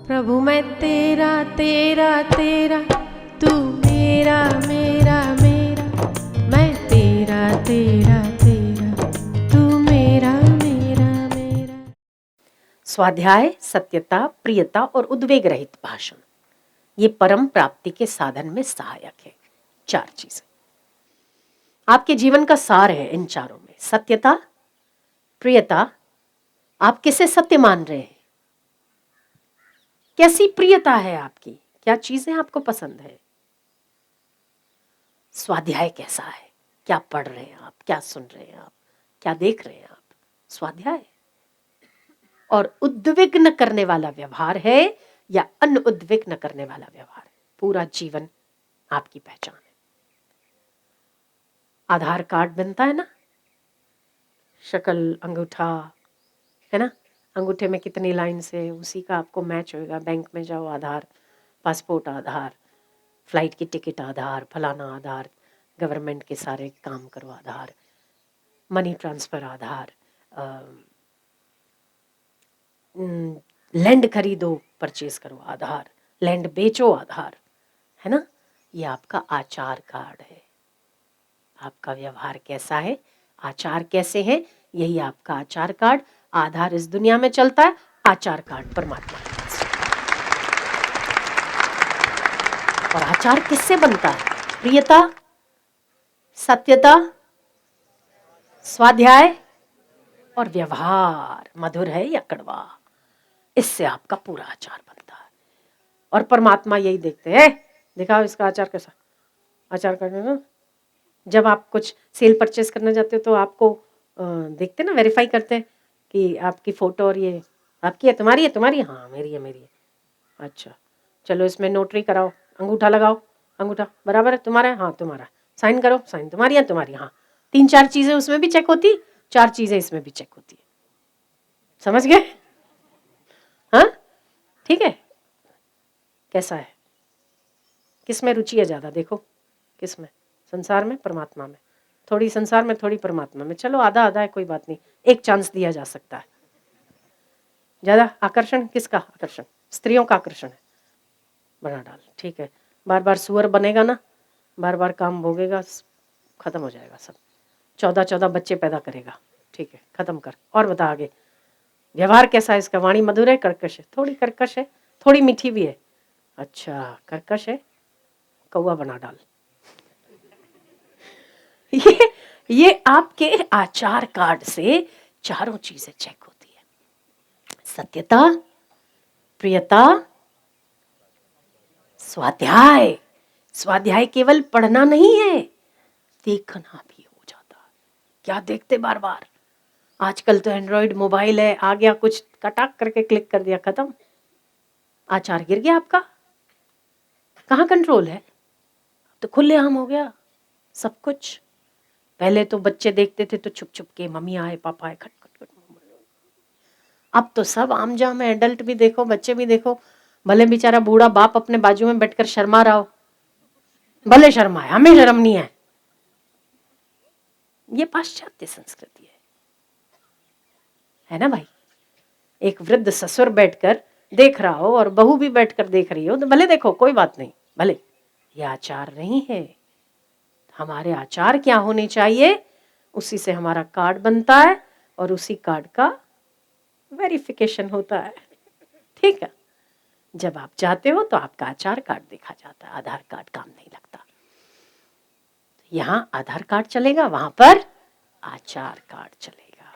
प्रभु मैं तेरा तेरा तेरा, तू मेरा मेरा मेरा, मैं तेरा तेरा तेरा, तू मेरा मेरा मेरा। स्वाध्याय, सत्यता, प्रियता और उद्वेग रहित भाषण, ये परम प्राप्ति के साधन में सहायक है। 4 चीजें आपके जीवन का सार है। इन चारों में सत्यता, प्रियता, आप किसे सत्य मान रहे हैं, कैसी प्रियता है आपकी, क्या चीजें आपको पसंद है, स्वाध्याय कैसा है, क्या पढ़ रहे हैं आप, क्या सुन रहे हैं आप, क्या देख रहे हैं आप, स्वाध्याय। और उद्विग्न करने वाला व्यवहार है या अनुद्विग्न करने वाला व्यवहार है, पूरा जीवन आपकी पहचान है। आधार कार्ड बनता है ना, शक्ल, अंगूठा, है ना, अंगूठे में कितनी लाइन से उसी का आपको मैच होएगा। बैंक में जाओ आधार, पासपोर्ट आधार, फ्लाइट की टिकट आधार, फलाना आधार, गवर्नमेंट के सारे काम करो आधार, मनी ट्रांसफर आधार, लैंड खरीदो परचेज करो आधार, लैंड बेचो आधार, है ना। ये आपका आचार कार्ड है। आपका व्यवहार कैसा है, आचार कैसे हैं, यही आपका आचार कार्ड। आधार इस दुनिया में चलता है, आचार कार्ड परमात्मा के पास। और आचार किससे बनता है, प्रियता, सत्यता, स्वाध्याय और व्यवहार मधुर है या कड़वा, इससे आपका पूरा आचार बनता है। और परमात्मा यही देखते हैं, दिखाओ इसका आचार कैसा, आचार करने में जब आप कुछ सेल परचेस करना चाहते हो तो आपको देखते ना, वेरीफाई करते हैं कि आपकी फ़ोटो और ये आपकी है, तुम्हारी है, तुम्हारी, हाँ मेरी है, मेरी है, अच्छा चलो इसमें नोटरी कराओ, अंगूठा लगाओ, अंगूठा बराबर है, तुम्हारा है, हाँ तुम्हारा, साइन करो, साइन तुम्हारी है, तुम्हारी, हाँ। 3-4 चीज़ें उसमें भी चेक होती, 4 चीज़ें इसमें भी चेक होती है। समझ गए? हाँ ठीक है। कैसा है, किस में रुचि है ज़्यादा, देखो किस में, संसार में, परमात्मा में, थोड़ी संसार में थोड़ी परमात्मा में, चलो आधा आधा है, कोई बात नहीं, एक चांस दिया जा सकता है। ज़्यादा आकर्षण किसका, आकर्षण स्त्रियों का आकर्षण है, बना डाल, ठीक है। बार बार सुअर बनेगा ना, बार बार काम भोगेगा, खत्म हो जाएगा सब, 14 बच्चे पैदा करेगा, ठीक है खत्म कर। और बता आगे, व्यवहार कैसा है इसका, वाणी मधुर है, कर्कश है, थोड़ी कर्कश है, थोड़ी मीठी भी है, अच्छा कर्कश है, कौवा बना डाल। ये आपके आचार कार्ड से चारों चीजें चेक होती है, सत्यता, प्रियता, स्वाध्याय। स्वाध्याय केवल पढ़ना नहीं है, देखना भी हो जाता है। क्या देखते बार बार, आजकल तो एंड्रॉइड मोबाइल है, आ गया कुछ कटाक करके क्लिक कर दिया, खत्म, आचार गिर गया आपका। कहाँ कंट्रोल है, तो खुलेआम हो गया सब कुछ। पहले तो बच्चे देखते थे तो छुप छुप के, मम्मी आए पापा आए, खट खट खट, अब तो सब आम जाम है, एडल्ट भी देखो बच्चे भी देखो, भले बेचारा बूढ़ा बाप अपने बाजू में बैठकर शर्मा रहा हो, भले शर्मा है, हमें शर्म नहीं है। ये पाश्चात्य संस्कृति है ना भाई। एक वृद्ध ससुर बैठकर देख रहा हो और बहू भी बैठकर देख रही हो तो भले देखो, कोई बात नहीं, भले, ये आचार नहीं है। हमारे आचार क्या होने चाहिए, उसी से हमारा कार्ड बनता है और उसी कार्ड का वेरिफिकेशन होता है, ठीक है। जब आप जाते हो तो आपका आचार कार्ड देखा जाता है, आधार कार्ड काम नहीं लगता। यहां आधार कार्ड चलेगा, वहां पर आचार कार्ड चलेगा।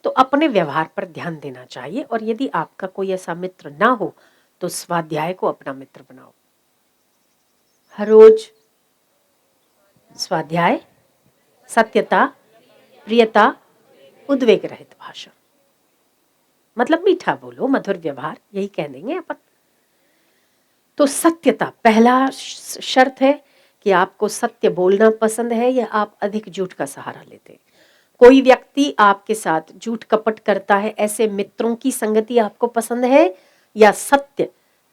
तो अपने व्यवहार पर ध्यान देना चाहिए, और यदि आपका कोई ऐसा मित्र ना हो तो स्वाध्याय को अपना मित्र बनाओ। हर रोज स्वाध्याय, सत्यता, प्रियता, उद्वेग रहित भाषण, मतलब मीठा बोलो, मधुर व्यवहार, यही कह देंगे अपन। तो सत्यता पहला शर्त है कि आपको सत्य बोलना पसंद है या आप अधिक झूठ का सहारा लेते हैं। कोई व्यक्ति आपके साथ झूठ कपट करता है, ऐसे मित्रों की संगति आपको पसंद है या सत्य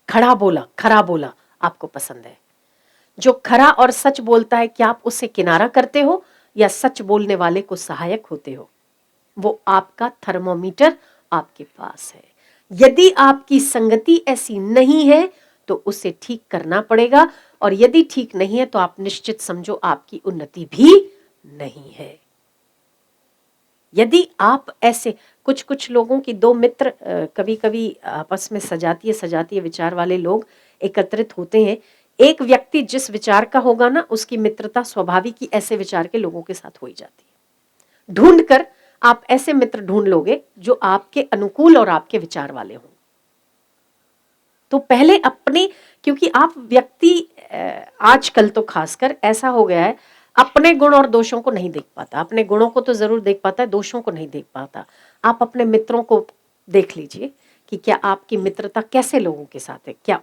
खरा बोला आपको पसंद है। जो खरा और सच बोलता है, क्या आप उससे किनारा करते हो या सच बोलने वाले को सहायक होते हो? वो आपका थर्मोमीटर आपके पास है। यदि आपकी संगति ऐसी नहीं है तो उसे ठीक करना पड़ेगा, और यदि ठीक नहीं है तो आप निश्चित समझो आपकी उन्नति भी नहीं है। यदि आप ऐसे कुछ कुछ लोगों की दो मित्र कभी कभी आपस में सजातीय विचार वाले लोग एकत्रित होते हैं। एक व्यक्ति जिस विचार का होगा ना, उसकी मित्रता स्वाभाविक ही ऐसे विचार के लोगों के साथ हो ही जाती है। ढूंढ कर आप ऐसे मित्र ढूंढ लोगे जो आपके अनुकूल और आपके विचार वाले हों। तो पहले अपने, क्योंकि आप व्यक्ति आजकल तो खासकर ऐसा हो गया है, अपने गुण और दोषों को नहीं देख पाता। अपने गुणों को तो जरूर देख पाता है, दोषों को नहीं देख पाता। आप अपने मित्रों को देख लीजिए कि क्या आपकी मित्रता कैसे लोगों के साथ है, क्या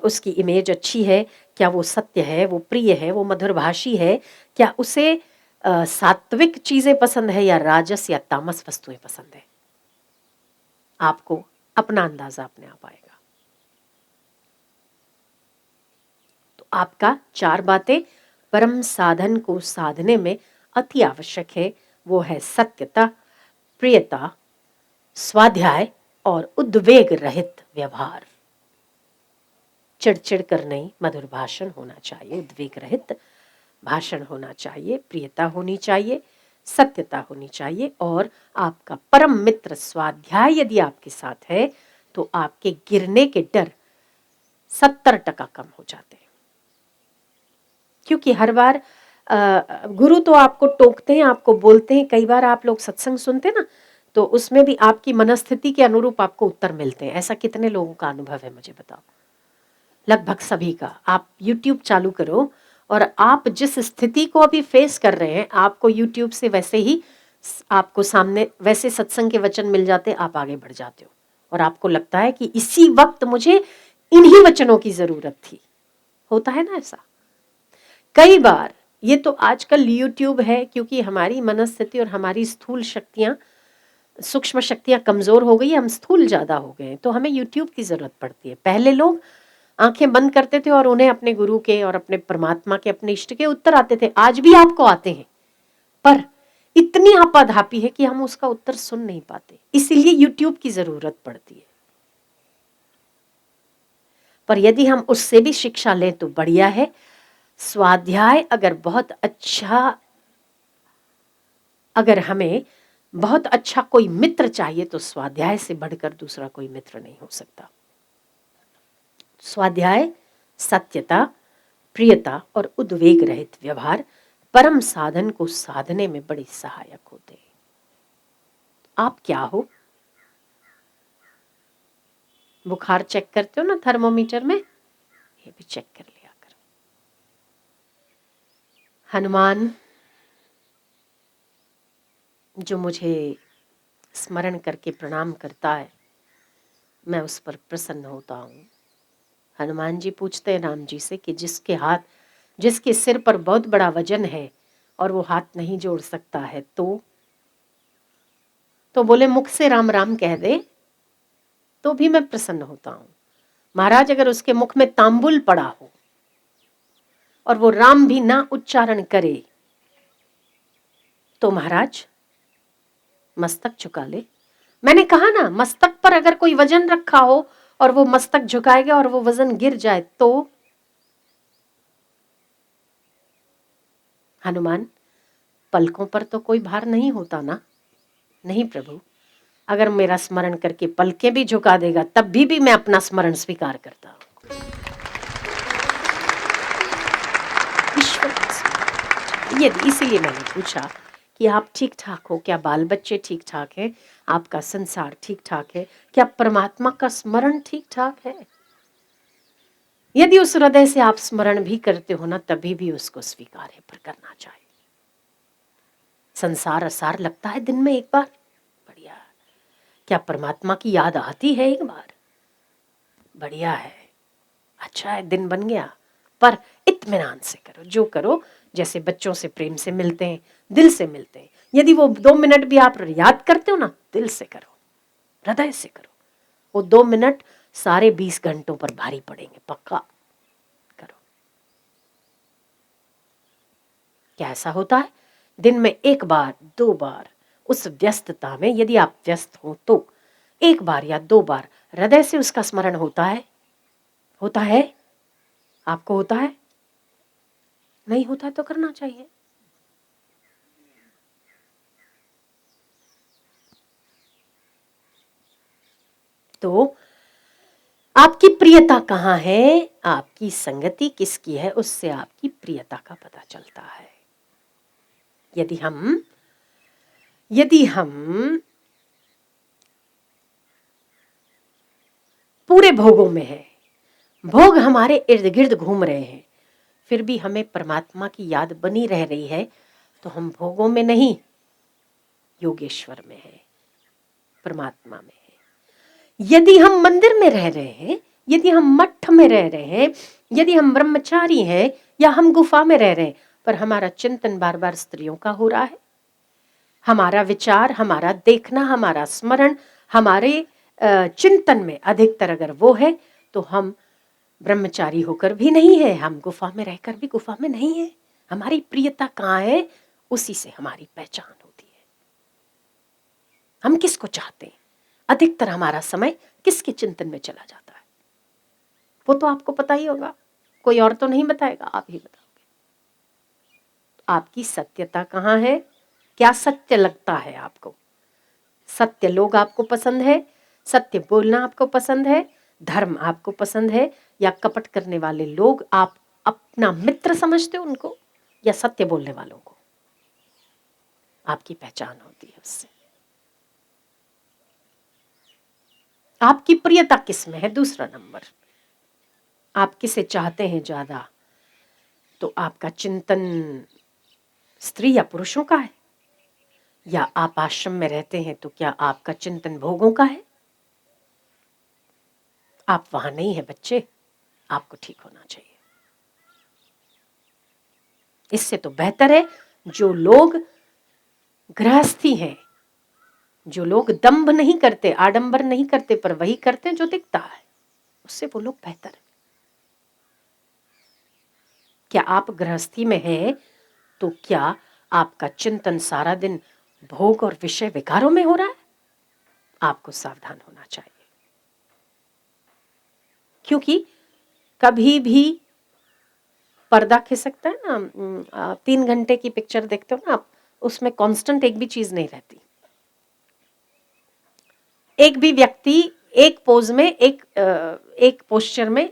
उसकी इमेज अच्छी है, क्या वो सत्य है, वो प्रिय है, वो मधुरभाषी है, क्या उसे सात्विक चीजें पसंद है या राजस या तामस वस्तुएं पसंद है। आपको अपना अंदाजा अपने आप आएगा। तो आपका 4 बातें परम साधन को साधने में अति आवश्यक है। वो है सत्यता, प्रियता, स्वाध्याय और उद्वेग रहित व्यवहार। चिड़चिड़ कर नहीं, मधुर भाषण होना चाहिए, उद्वेग रहित भाषण होना चाहिए, प्रियता होनी चाहिए, सत्यता होनी चाहिए, और आपका परम मित्र स्वाध्याय यदि आपके साथ है तो आपके गिरने के डर 70% कम हो जाते हैं। क्योंकि हर बार गुरु तो आपको टोकते हैं, आपको बोलते हैं। कई बार आप लोग सत्संग सुनते हैं ना, तो उसमें भी आपकी मनस्थिति के अनुरूप आपको उत्तर मिलते हैं। ऐसा कितने लोगों का अनुभव है मुझे बताओ? लगभग सभी का। आप YouTube चालू करो और आप जिस स्थिति को अभी फेस कर रहे हैं, आपको YouTube से वैसे ही आपको सामने वैसे सत्संग के वचन मिल जाते, आप आगे बढ़ जाते हो और आपको लगता है कि इसी वक्त मुझे इन्हीं वचनों की जरूरत थी। होता है ना ऐसा कई बार। ये तो आजकल YouTube है, क्योंकि हमारी मनस्थिति और हमारी स्थूल शक्तियां, सूक्ष्म शक्तियां कमजोर हो गई, हम स्थूल ज्यादा हो गए, तो हमें YouTube की जरूरत पड़ती है। पहले लोग आंखें बंद करते थे और उन्हें अपने गुरु के और अपने परमात्मा के, अपने इष्ट के उत्तर आते थे। आज भी आपको आते हैं, पर इतनी आपाधापी है कि हम उसका उत्तर सुन नहीं पाते, इसीलिए YouTube की जरूरत पड़ती है। पर यदि हम उससे भी शिक्षा लें तो बढ़िया है। स्वाध्याय अगर बहुत अच्छा, अगर हमें बहुत अच्छा कोई मित्र चाहिए तो स्वाध्याय से बढ़कर दूसरा कोई मित्र नहीं हो सकता। स्वाध्याय, सत्यता, प्रियता और उद्वेग रहित व्यवहार परम साधन को साधने में बड़े सहायक होते हैं। आप क्या हो? बुखार चेक करते हो ना थर्मोमीटर में, ये भी चेक कर लिया करो। हनुमान जो मुझे स्मरण करके प्रणाम करता है, मैं उस पर प्रसन्न होता हूँ। हनुमान जी पूछते हैं राम जी से कि जिसके सिर पर बहुत बड़ा वजन है और वो हाथ नहीं जोड़ सकता है, तो बोले मुख से राम राम कह दे तो भी मैं प्रसन्न होता हूँ। महाराज अगर उसके मुख में तांबुल पड़ा हो और वो राम भी ना उच्चारण करे तो महाराज मस्तक झुका ले। मैंने कहा ना, मस्तक पर अगर कोई वजन रखा हो और वो मस्तक झुकाएगा और वो वजन गिर जाए तो? हनुमान, पलकों पर तो कोई भार नहीं होता ना? नहीं प्रभु, अगर मेरा स्मरण करके पलकें भी झुका देगा तब भी मैं अपना स्मरण स्वीकार करता हूं। ईश्वर, ये इसीलिए मैंने पूछा कि आप ठीक ठाक हो, क्या बाल बच्चे ठीक ठाक हैं, आपका संसार ठीक ठाक है, क्या परमात्मा का स्मरण ठीक ठाक है? यदि उस हृदय से आप स्मरण भी करते हो ना, तभी भी उसको स्वीकार है, पर करना चाहिए। संसार असार लगता है दिन में एक बार, बढ़िया। क्या परमात्मा की याद आती है एक बार? बढ़िया है, अच्छा है, दिन बन गया। पर इत्मीनान से करो, जो करो जैसे बच्चों से प्रेम से मिलते हैं, दिल से मिलते हैं। यदि वो 2 मिनट भी आप याद करते हो ना, दिल से करो, हृदय से करो। वो 2 मिनट सारे 20 घंटों पर भारी पड़ेंगे, पक्का करो। क्या ऐसा होता है दिन में 1 बार 2 बार उस व्यस्तता में यदि आप व्यस्त हो तो एक बार या 2 बार हृदय से उसका स्मरण होता है? होता है? आपको होता है? नहीं होता है तो करना चाहिए। तो आपकी प्रियता कहाँ है, आपकी संगति किसकी है, उससे आपकी प्रियता का पता चलता है। यदि हम पूरे भोगों में हैं, भोग हमारे इर्द गिर्द घूम रहे हैं, फिर भी हमें परमात्मा की याद बनी रह रही है, तो हम भोगों में नहीं, योगेश्वर में है, परमात्मा में है। यदि हम मंदिर में रह रहे हैं, यदि हम मठ में रह रहे हैं, यदि हम ब्रह्मचारी हैं या हम गुफा में रह रहे हैं, पर हमारा चिंतन बार बार स्त्रियों का हो रहा है, हमारा विचार, हमारा देखना, हमारा स्मरण, हमारे चिंतन में अधिकतर अगर वो है, तो हम ब्रह्मचारी होकर भी नहीं है, हम गुफा में रहकर भी गुफा में नहीं है। हमारी प्रियता कहाँ है, उसी से हमारी पहचान होती है। हम किसको चाहते हैं, अधिकतर हमारा समय किसके चिंतन में चला जाता है, वो तो आपको पता ही होगा, कोई और तो नहीं बताएगा, आप ही बताओगे। आपकी सत्यता कहाँ है, क्या सत्य लगता है आपको? सत्य लोग आपको पसंद है, सत्य बोलना आपको पसंद है, धर्म आपको पसंद है, या कपट करने वाले लोग आप अपना मित्र समझते हो उनको, या सत्य बोलने वालों को? आपकी पहचान होती है उससे। आपकी प्रियता किस में है, दूसरा नंबर। आप किसे चाहते हैं ज्यादा, तो आपका चिंतन स्त्री या पुरुषों का है, या आप आश्रम में रहते हैं तो क्या आपका चिंतन भोगों का है? आप वहां नहीं है बच्चे, आपको ठीक होना चाहिए। इससे तो बेहतर है जो लोग गृहस्थी हैं, जो लोग दंभ नहीं करते, आडंबर नहीं करते, पर वही करते हैं जो दिखता है, उससे वो लोग बेहतर है। क्या आप गृहस्थी में हैं तो क्या आपका चिंतन सारा दिन भोग और विषय विकारों में हो रहा है? आपको सावधान होना चाहिए, क्योंकि कभी भी पर्दा खिसकता है ना, 3 घंटे की पिक्चर देखते हो ना आप, उसमें कांस्टेंट एक भी चीज नहीं रहती। एक भी व्यक्ति एक पोज में, एक पोस्चर में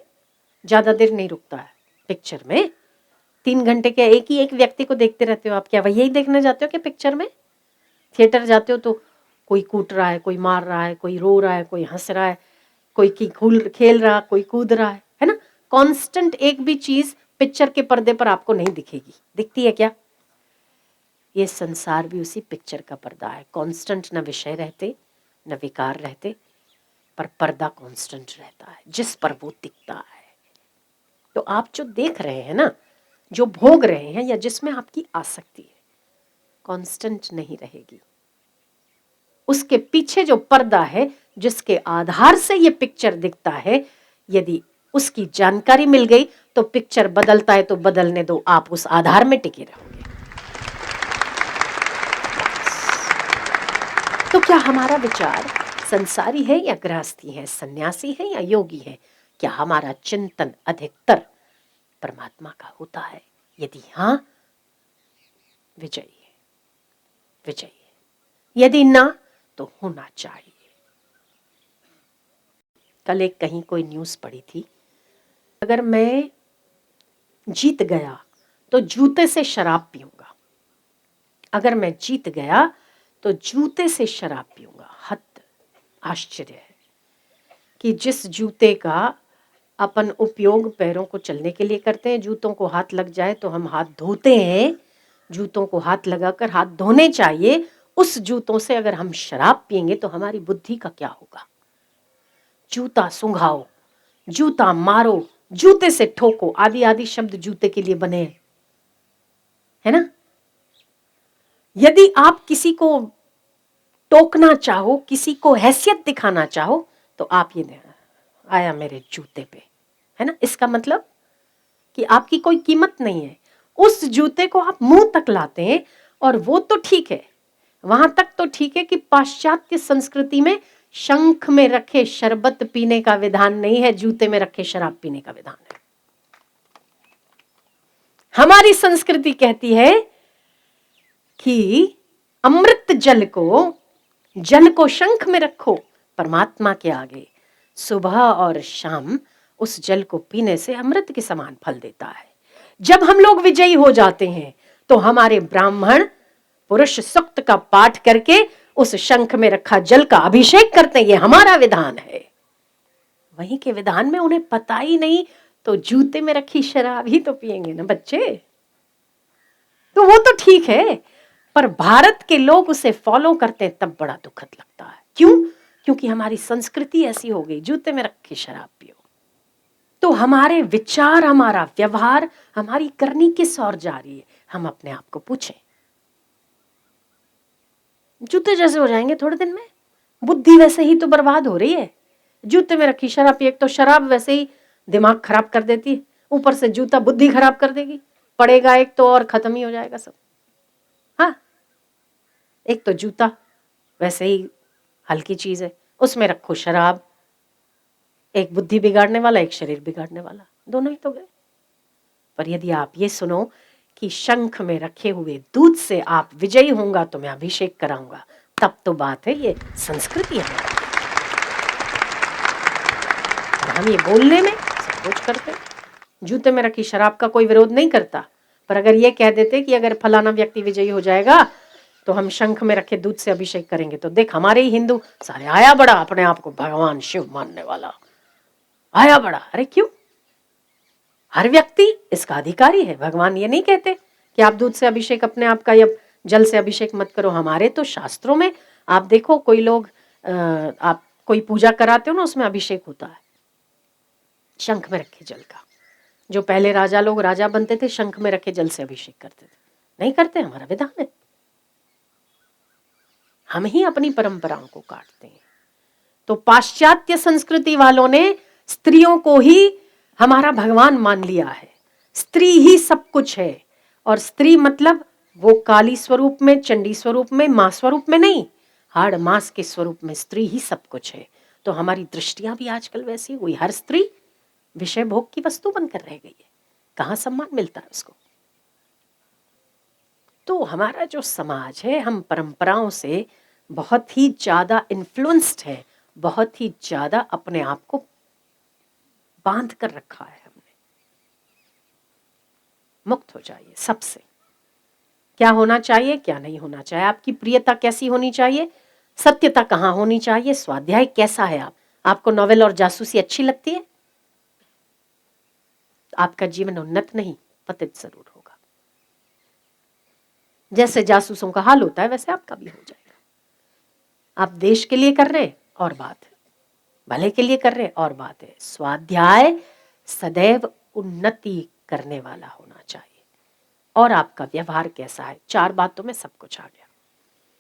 ज्यादा देर नहीं रुकता है पिक्चर में। 3 घंटे के एक व्यक्ति को देखते रहते हो आप, क्या वही देखने जाते हो क्या पिक्चर में? थिएटर जाते हो तो कोई कूट रहा है, कोई मार रहा है, कोई रो रहा है, कोई हंस रहा है, कोई खेल रहा, कोई कूद रहा है ना? कांस्टेंट एक भी चीज पिक्चर के पर्दे पर आपको नहीं दिखेगी, दिखती है क्या? ये संसार भी उसी पिक्चर का पर्दा है। कांस्टेंट न विषय रहते न विकार रहते, पर पर्दा कांस्टेंट रहता है जिस पर वो दिखता है। तो आप जो देख रहे हैं ना, जो भोग रहे हैं, या जिसमें आपकी आसक्ति है, कांस्टेंट नहीं रहेगी। उसके पीछे जो पर्दा है, जिसके आधार से ये पिक्चर दिखता है, यदि उसकी जानकारी मिल गई तो पिक्चर बदलता है तो बदलने दो, आप उस आधार में टिके रहोगे। तो क्या हमारा विचार संसारी है या गृहस्थी है, सन्यासी है या योगी है? क्या हमारा चिंतन अधिकतर परमात्मा का होता है? यदि हाँ, विजयी है, विजयी है। यदि ना, तो होना चाहिए। कल एक कहीं कोई न्यूज़ पढ़ी थी, अगर मैं जीत गया तो जूते से शराब पीऊंगा, अगर मैं जीत गया तो जूते से शराब पीऊंगा। हद आश्चर्य है कि जिस जूते का अपन उपयोग पैरों को चलने के लिए करते हैं, जूतों को हाथ लग जाए तो हम हाथ धोते हैं, जूतों को हाथ लगाकर हाथ धोने चाहिए, उस जूतों से अगर हम शराब पिएंगे तो हमारी बुद्धि का क्या होगा? जूता सुंघाओ, जूता मारो, जूते से ठोको, आदि आदि शब्द जूते के लिए बने हैं, है ना? यदि आप किसी को टोकना चाहो, किसी को हैसियत दिखाना चाहो, तो आप ये आया मेरे जूते पे, है ना? इसका मतलब कि आपकी कोई कीमत नहीं है। उस जूते को आप मुंह तक लाते हैं, और वो तो ठीक है, वहां तक तो ठीक है कि पाश्चात्य संस्कृति में शंख में रखे शरबत पीने का विधान नहीं है, जूते में रखे शराब पीने का विधान है। हमारी संस्कृति कहती है कि अमृत जल को शंख में रखो परमात्मा के आगे, सुबह और शाम उस जल को पीने से अमृत के समान फल देता है। जब हम लोग विजयी हो जाते हैं तो हमारे ब्राह्मण पुरुष सूक्त का पाठ करके उस शंख में रखा जल का अभिषेक करते हैं। ये हमारा विधान है। वहीं के विधान में उन्हें पता ही नहीं, तो जूते में रखी शराब ही तो पिएंगे ना बच्चे। तो वो तो ठीक है, पर भारत के लोग उसे फॉलो करते हैं तब बड़ा दुखद लगता है। क्यों? क्योंकि हमारी संस्कृति ऐसी हो गई, जूते में रखी शराब पियो। तो हमारे विचार, हमारा व्यवहार, हमारी करनी किस ओर जा रही है? हम अपने आप को पूछें। जूते जैसे हो जाएंगे थोड़े दिन में, बुद्धि वैसे ही तो बर्बाद हो रही है। जूते में रखी शराब, एक तो शराब वैसे ही दिमाग खराब कर देती है, ऊपर से जूता बुद्धि खराब कर देगी। पड़ेगा एक तो और खत्म ही हो जाएगा सब। हाँ, एक तो जूता वैसे ही हल्की चीज है, उसमें रखो शराब, एक बुद्धि बिगाड़ने वाला, एक शरीर बिगाड़ने वाला, दोनों ही तो गए। पर यदि आप ये सुनो कि शंख में रखे हुए दूध से आप विजयी होगा तो मैं अभिषेक कराऊंगा, तब तो बात है, ये संस्कृति है। हम ये बोलने में सब कुछ करते। जूते में रखी शराब का कोई विरोध नहीं करता, पर अगर ये कह देते कि अगर फलाना व्यक्ति विजयी हो जाएगा तो हम शंख में रखे दूध से अभिषेक करेंगे, तो देख हमारे ही हिंदू सारे आया बड़ा, अपने आप को भगवान शिव मानने वाला आया बड़ा। अरे क्यों? हर व्यक्ति इसका अधिकारी है। भगवान ये नहीं कहते कि आप दूध से अभिषेक अपने आप का या जल से अभिषेक मत करो। हमारे तो शास्त्रों में आप देखो, कोई लोग आप कोई पूजा कराते हो ना, उसमें अभिषेक होता है शंख में रखे जल का। जो पहले राजा लोग राजा बनते थे, शंख में रखे जल से अभिषेक करते थे। नहीं करते, हमारा विधान है। हम ही अपनी परंपराओं को काटते हैं। तो पाश्चात्य संस्कृति वालों ने स्त्रियों को ही हमारा भगवान मान लिया है। स्त्री ही सब कुछ है, और स्त्री मतलब वो काली स्वरूप में, चंडी स्वरूप में, मां स्वरूप में नहीं, हाड़ मास के स्वरूप में स्त्री ही सब कुछ है। तो हमारी दृष्टियां भी आजकल वैसी हुई, हर स्त्री विषय भोग की वस्तु बनकर रह गई है। कहां सम्मान मिलता है उसको? तो हमारा जो समाज है, हम परंपराओं से बहुत ही ज्यादा इन्फ्लुएंस्ड है, बहुत ही ज्यादा अपने आप को बांध कर रखा है हमने। मुक्त हो जाइए सबसे। क्या होना चाहिए, क्या नहीं होना चाहिए, आपकी प्रियता कैसी होनी चाहिए, सत्यता कहाँ होनी चाहिए, स्वाध्याय कैसा है। आपको नॉवेल और जासूसी अच्छी लगती है, आपका जीवन उन्नत नहीं पतित जरूर होगा। जैसे जासूसों का हाल होता है वैसे आपका भी हो जाएगा। आप देश के लिए कर रहे और बात है, भले के लिए कर रहे और बात है। स्वाध्याय सदैव उन्नति करने वाला होना चाहिए। और आपका व्यवहार कैसा है, 4 बातों में सब कुछ आ गया।